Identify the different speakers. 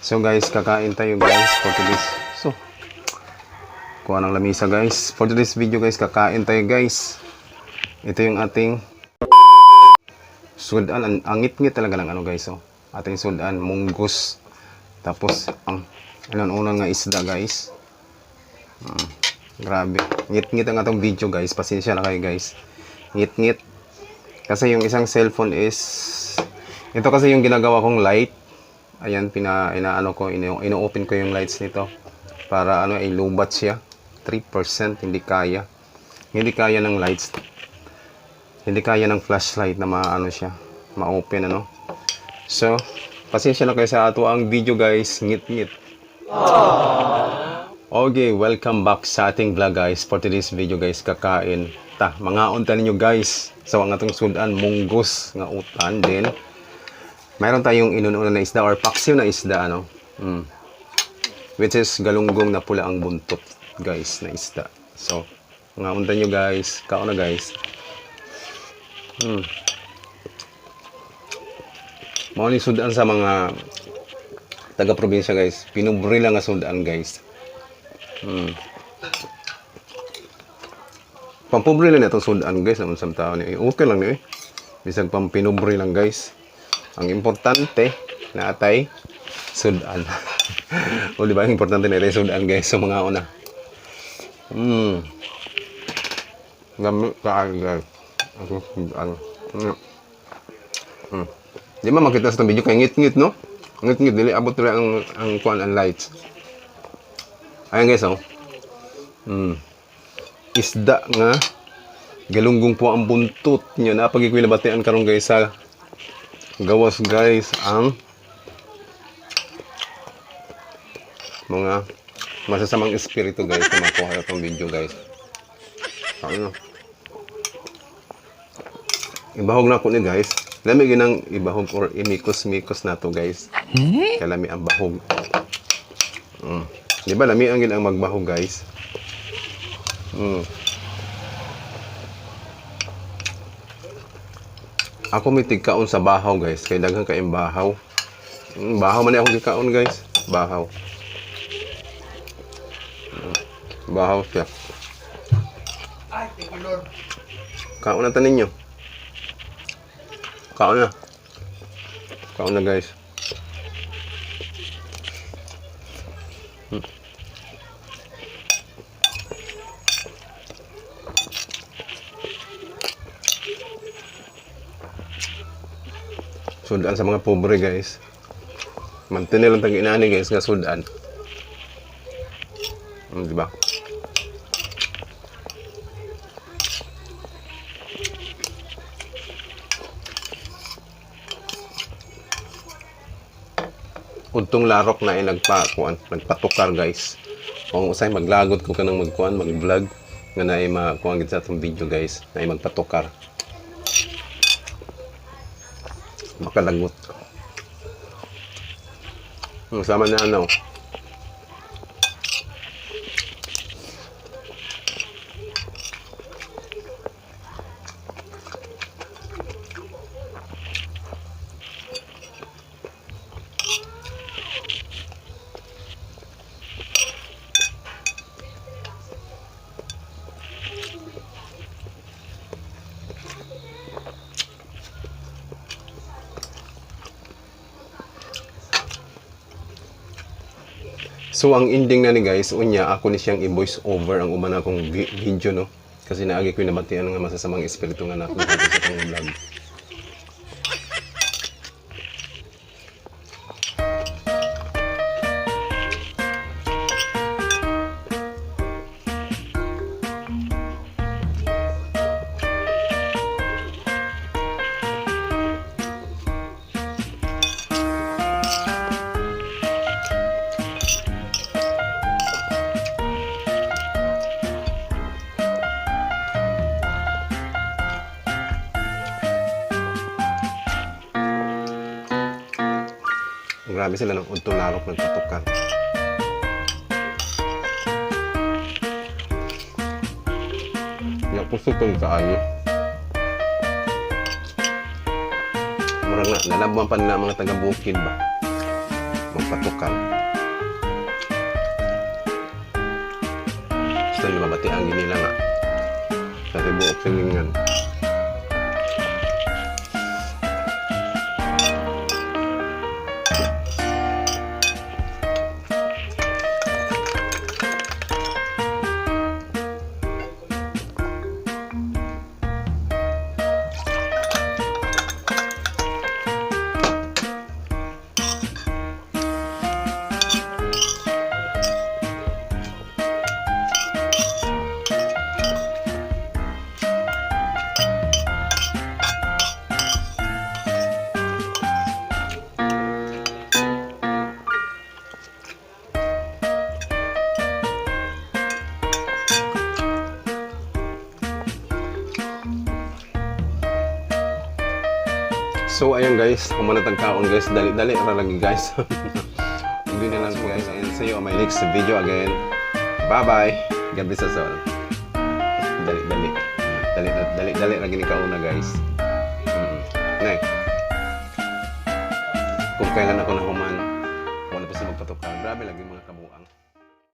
Speaker 1: So guys, kakain tayo guys for today's. So, kuha ng lamisa guys. For today's video guys, kakain tayo guys. Ito yung ating sudan. Ang ngit-ngit talaga ng ano guys. Oh. Ating sudan, munggus. Tapos, ang unang nga isda guys. Grabe. Ngit-ngit ang atong video guys. Pasensya na kayo guys. Ngit-ngit. Kasi yung isang cellphone is... Ito kasi yung ginagawa kong light. Ayan, ino-open ko yung lights nito para ano ay lubat siya. 3% hindi kaya. Hindi kaya ng lights. Hindi kaya ng flashlight na maano siya, ma-open ano. So, pasensya na kayo sa ato ang video guys, ngit-ngit. Okay, welcome back sa ating vlog guys. For today's video guys, kakain ta mga untan ninyo guys. So, ang atong sudan munggus nga utan din. Mayroon tayong inuuna na isda or paksiw na isda ano. Which is galunggong na pula ang buntot guys na isda. So, mga undan nyo guys. Kaon na guys. Mauling sudan sa mga taga-probinsya guys. Pinubri lang nga sudan guys. Pampubri lang itong sudan guys. Naman sa tao niya. Okay lang niya eh. Bisag pampinubri lang guys. Ang importante na atay sudan. O di ba ang importante na atay sudan guys sa mga una. Gamit ka guys. Ako sudan. Di ba makita sa video kay ngit-ngit no? Ngit-ngit dili abot ra ang kuan ang lights. Ayan guys oh. Isda nga galunggong po ang buntot niya. Napagikuy batian karon guys sa gawas guys ang mga masasamang espiritu guys na makuha itong video guys. Ano? Ibahog na ko ni guys. Lami ginang ibahog or imikos-mikos na to guys. Kaya lami ang bahog. Di ba lami ang ginang magbahog guys? Ako may tigkaon sa bahaw guys. Kaya daghang kaing bahaw. Bahaw man akong tigkaon guys. Bahaw. Bahaw siya.
Speaker 2: Ay, thank you Lord.
Speaker 1: Kaon na tanin nyo. Kaon na. Kaon na guys. Sudan sa mga pobre guys. Mantinil lang tag inani guys nga sudan. Di ba? Untong larok na ay nagpatukar guys. Kung usay maglagot ko kanang magkuan, mag-vlog nga na ay makuha gid sa atong video guys, na ay magpatukar. Makalagot. Sama na ano. So ang ending na ni guys, unya ako ni siyang i-voice over ang uman akong video no. Kasi naagi ko nabatian nga masasamang espiritu nga nako sa akong vlog. Grabe sila ng untong larok nagpatukar. Puso itong kaayo. Murang na, nalabuan pa nila mga taga-bukid ba? magpatukal. Gusto nila mabati ang nila nga. Kasi buok silingan. So ayun guys, kumanatag kaon guys, dali-dali ra lagi guys. Hindi na lang po guys, and see you on my next video again. Bye bye. God bless us all. Dali-dali. Dali-dali lagi ni kauna guys. Nay. Kung kailan ako nahuman, wala pa sa magpatukal. Grabe lagi mga kabuang.